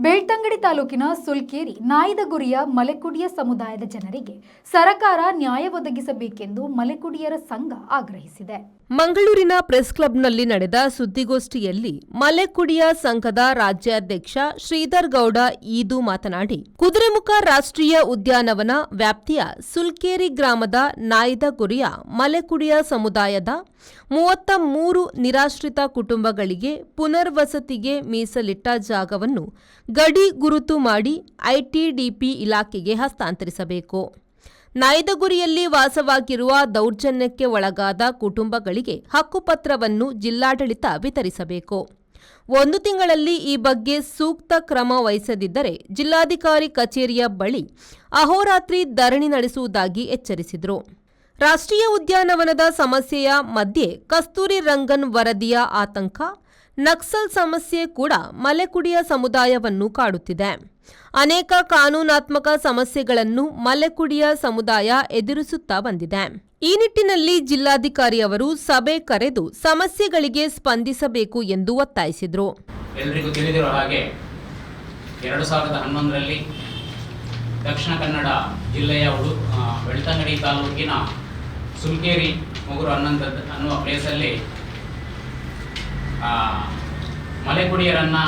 ಬೆಳ್ತಂಗಡಿ ತಾಲೂಕಿನ ಸುಲ್ಕೇರಿ ನಾಯ್ದಗುರಿಯ ಮಲೆಕುಡಿಯ ಸಮುದಾಯದ ಜನರಿಗೆ ಸರಕಾರ ನ್ಯಾಯ ಒದಗಿಸಬೇಕೆಂದು ಮಲೆಕುಡಿಯರ ಸಂಘ ಆಗ್ರಹಿಸಿದೆ. ಮಂಗಳೂರಿನ ಪ್ರೆಸ್ ಕ್ಲಬ್ನಲ್ಲಿ ನಡೆದ ಸುದ್ದಿಗೋಷ್ಠಿಯಲ್ಲಿ ಮಲೆಕುಡಿಯ ಸಂಘದ ರಾಜ್ಯಾಧ್ಯಕ್ಷ ಶ್ರೀಧರ್ ಗೌಡ ಈದು ಮಾತನಾಡಿ, ಕುದುರೆಮುಖ ರಾಷ್ಟ್ರೀಯ ಉದ್ಯಾನವನ ವ್ಯಾಪ್ತಿಯ ಸುಲ್ಕೇರಿ ಗ್ರಾಮದ ನಾಯ್ದಗುರಿಯ ಮಲೆಕುಡಿಯ ಸಮುದಾಯದ 33 ನಿರಾಶ್ರಿತ ಕುಟುಂಬಗಳಿಗೆ ಪುನರ್ವಸತಿಗೆ ಮೀಸಲಿಟ್ಟ ಜಾಗವನ್ನು ಗಡಿ ಗುರುತು ಮಾಡಿ ಐಟಿಡಿಪಿ ಇಲಾಖೆಗೆ ಹಸ್ತಾಂತರಿಸಬೇಕು. ನಾಯ್ದಗುರಿಯಲ್ಲಿ ವಾಸವಾಗಿರುವ ದೌರ್ಜನ್ಯಕ್ಕೆ ಒಳಗಾದ ಕುಟುಂಬಗಳಿಗೆ ಹಕ್ಕುಪತ್ರವನ್ನು ಜಿಲ್ಲಾಡಳಿತ ವಿತರಿಸಬೇಕು. 1 ತಿಂಗಳಲ್ಲಿ ಈ ಬಗ್ಗೆ ಸೂಕ್ತ ಕ್ರಮ ವಹಿಸದಿದ್ದರೆ ಜಿಲ್ಲಾಧಿಕಾರಿ ಕಚೇರಿಯ ಬಳಿ ಅಹೋರಾತ್ರಿ ಧರಣಿ ನಡೆಸುವುದಾಗಿ ಎಚ್ಚರಿಸಿದರು. ರಾಷ್ಟ್ರೀಯ ಉದ್ಯಾನವನದ ಸಮಸ್ಯೆಯ ಮಧ್ಯೆ ಕಸ್ತೂರಿ ರಂಗನ್ ವರದಿಯ ಆತಂಕ, ನಕ್ಸಲ್ ಸಮಸ್ಯೆ ಕೂಡ ಮಲೆಕುಡಿಯ ಸಮುದಾಯವನ್ನು ಕಾಡುತ್ತಿದೆ. ಅನೇಕ ಕಾನೂನಾತ್ಮಕ ಸಮಸ್ಯೆಗಳನ್ನು ಮಲೆಕುಡಿಯ ಸಮುದಾಯ ಎದುರಿಸುತ್ತಾ ಬಂದಿದೆ. ಈ ನಿಟ್ಟಿನಲ್ಲಿ ಜಿಲ್ಲಾಧಿಕಾರಿ ಅವರು ಸಭೆ ಕರೆದು ಸಮಸ್ಯೆಗಳಿಗೆ ಸ್ಪಂದಿಸಬೇಕು ಎಂದು ಒತ್ತಾಯಿಸಿದರು. ಎಲ್ಲರಿಗೂ ತಿಳಿದಿರುವ ಹಾಗೆ 2011ರಲ್ಲಿ ದಕ್ಷಿಣ ಕನ್ನಡ ಜಿಲ್ಲೆಯ ಬೆಳ್ತಂಗಡಿ ತಾಲೂಕಿನ ಸುಲ್ಕೇರಿ ಮೊಗರು ಅನ್ನುವ ಪ್ಲೇಸಲ್ಲಿ ಮಲೆಕುಡಿಯರನ್ನು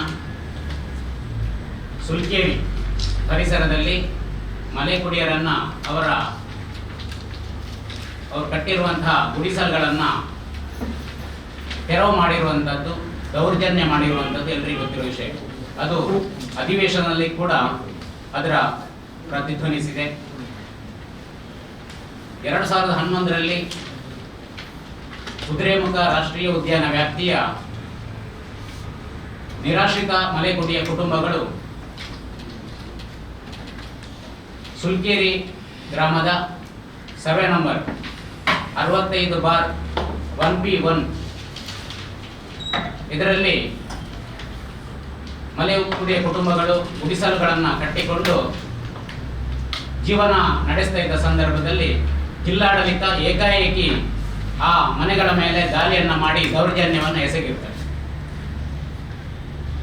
ಸುಲ್ಕೇರಿ ಪರಿಸರದಲ್ಲಿ ಮಲೆಕುಡಿಯರನ್ನು ಅವರು ಕಟ್ಟಿರುವಂತಹ ಗುಡಿಸಲುಗಳನ್ನು ತೆರವು ಮಾಡಿರುವಂಥದ್ದು, ದೌರ್ಜನ್ಯ ಮಾಡಿರುವಂಥದ್ದು ಎಲ್ಲರಿಗೂ ಗೊತ್ತಿರುವ ವಿಷಯ. ಅದು ಅಧಿವೇಶನದಲ್ಲಿ ಕೂಡ ಅದರ ಪ್ರತಿಧ್ವನಿಸಿದೆ. 2011ರಲ್ಲಿ ಕುದುರೆಮುಖ ರಾಷ್ಟ್ರೀಯ ಉದ್ಯಾನ ವ್ಯಾಪ್ತಿಯ ನಿರಾಶ್ರಿತ ಮಲೆಕುಡಿಯ ಕುಟುಂಬಗಳು ಸುಲ್ಕೇರಿ ಗ್ರಾಮದ ಸರ್ವೆ ನಂಬರ್ 65/1P1 ಇದರಲ್ಲಿ ಮಲೆಕುಡಿಯ ಕುಟುಂಬಗಳು ಗುಡಿಸಲುಗಳನ್ನು ಕಟ್ಟಿಕೊಂಡು ಜೀವನ ನಡೆಸ್ತಾ ಇದ್ದ ಸಂದರ್ಭದಲ್ಲಿ ಜಿಲ್ಲಾಡಳಿತ ಏಕಾಏಕಿ ಆ ಮನೆಗಳ ಮೇಲೆ ದಾಳಿಯನ್ನು ಮಾಡಿ ದೌರ್ಜನ್ಯವನ್ನು ಎಸಗಿರ್ತಾರೆ.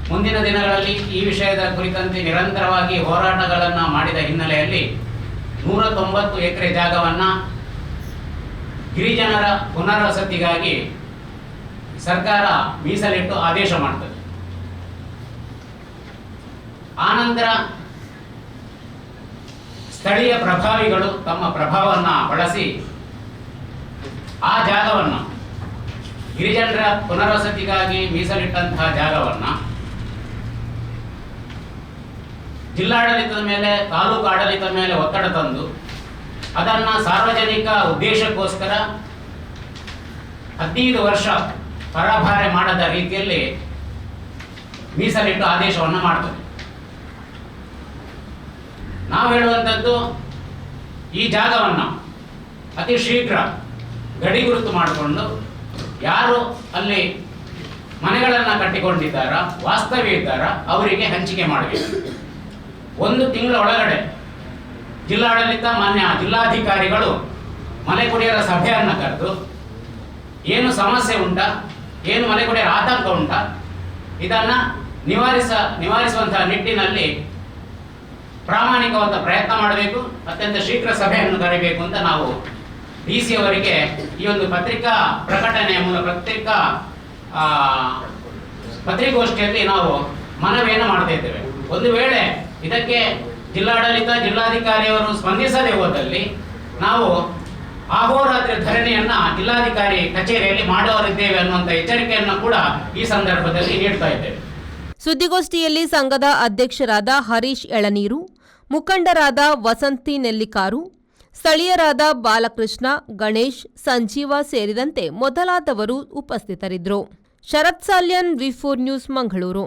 ಮುಂದಿನ ದಿನಗಳಲ್ಲಿ ಈ ವಿಷಯದ ಕುರಿತಂತೆ ನಿರಂತರವಾಗಿ ಹೋರಾಟಗಳನ್ನು ಮಾಡಿದ ಹಿನ್ನೆಲೆಯಲ್ಲಿ 190 ಎಕರೆ ಜಾಗವನ್ನು ಗಿರಿಜನರ ಪುನರ್ವಸತಿಗಾಗಿ ಸರ್ಕಾರ ಮೀಸಲಿಟ್ಟು ಆದೇಶ ಮಾಡ್ತದೆ. ಆನಂತರ ಸ್ಥಳೀಯ ಪ್ರಭಾವಿಗಳು ತಮ್ಮ ಪ್ರಭಾವವನ್ನು ಬಳಸಿ ಆ ಜಾಗವನ್ನು ಗಿರಿಜನರ ಪುನರ್ವಸತಿಗಾಗಿ ಮೀಸಲಿಟ್ಟಂತಹ ಜಾಗವನ್ನು ಜಿಲ್ಲಾಡಳಿತದ ಮೇಲೆ, ತಾಲೂಕು ಆಡಳಿತದ ಮೇಲೆ ಒತ್ತಡ ತಂದು ಅದನ್ನು ಸಾರ್ವಜನಿಕ ಉದ್ದೇಶಕ್ಕೋಸ್ಕರ 15 ವರ್ಷ ಪರಭಾರೆ ಮಾಡದ ರೀತಿಯಲ್ಲಿ ಮೀಸಲಿಟ್ಟು ಆದೇಶವನ್ನು ಮಾಡ್ತದೆ. ನಾವು ಹೇಳುವಂಥದ್ದು, ಈ ಜಾಗವನ್ನು ಅತಿ ಶೀಘ್ರ ಗಡಿ ಗುರುತು ಮಾಡಿಕೊಂಡು ಯಾರು ಅಲ್ಲಿ ಮನೆಗಳನ್ನು ಕಟ್ಟಿಕೊಂಡಿದ್ದಾರಾ, ವಾಸ್ತವ್ಯ ಇದ್ದಾರಾ ಅವರಿಗೆ ಹಂಚಿಕೆ ಮಾಡಬೇಕು. 1 ತಿಂಗಳ ಒಳಗಡೆ ಜಿಲ್ಲಾಡಳಿತ, ಮಾನ್ಯ ಜಿಲ್ಲಾಧಿಕಾರಿಗಳು ಮಲೆಕುಡಿಯರ ಸಭೆಯನ್ನು ಕರೆದು ಏನು ಸಮಸ್ಯೆ ಉಂಟಾ, ಏನು ಮಲೆಕುಡಿಯರ ಆತಂಕ ಉಂಟಾ, ಇದನ್ನು ನಿವಾರಿಸುವಂತಹ ನಿಟ್ಟಿನಲ್ಲಿ ಪ್ರಾಮಾಣಿಕವಾದ ಪ್ರಯತ್ನ ಮಾಡಬೇಕು. ಅತ್ಯಂತ ಶೀಘ್ರ ಸಭೆಯನ್ನು ಕರೆಯಬೇಕು ಅಂತ ನಾವು DC ಅವರಿಗೆ ಈ ಒಂದು ಪತ್ರಿಕಾ ಪ್ರಕಟಣೆಯ ಮೂಲಕ ಪತ್ರಿಕಾಗೋಷ್ಠಿಯಲ್ಲಿ ನಾವು ಮನವಿಯನ್ನು ಮಾಡ್ತಾ ಇದ್ದೇವೆ. ಒಂದು ವೇಳೆ ಇದಕ್ಕೆ ಜಿಲ್ಲಾಡಳಿತ, ಜಿಲ್ಲಾಧಿಕಾರಿಯವರು ಸ್ಪಂದಿಸದೆ ಹೋದಲ್ಲಿ ನಾವು ಅಹೋರಾತ್ರಿ ಧರಣಿಯನ್ನು ಜಿಲ್ಲಾಧಿಕಾರಿ ಕಚೇರಿಯಲ್ಲಿ ಮಾಡುವರಿದ್ದೇವೆ ಅನ್ನುವಂಥ ಎಚ್ಚರಿಕೆಯನ್ನು ಕೂಡ ಈ ಸಂದರ್ಭದಲ್ಲಿ ನೀಡ್ತಾ ಇದ್ದೇವೆ. ಸುದ್ದಿಗೋಷ್ಠಿಯಲ್ಲಿ ಸಂಘದ ಅಧ್ಯಕ್ಷರಾದ ಹರೀಶ್ ಎಳನೀರು, ಮುಖಂಡರಾದ ವಸಂತಿ ನೆಲ್ಲಿಕಾರು, ಸ್ಥಳೀಯರಾದ ಬಾಲಕೃಷ್ಣ, ಗಣೇಶ್, ಸಂಜೀವ ಸೇರಿದಂತೆ ಮೊದಲಾದವರು ಉಪಸ್ಥಿತರಿದ್ದರು. ಶರತ್ ಸಾಲ್ಯನ್, V4 ನ್ಯೂಸ್, ಮಂಗಳೂರು.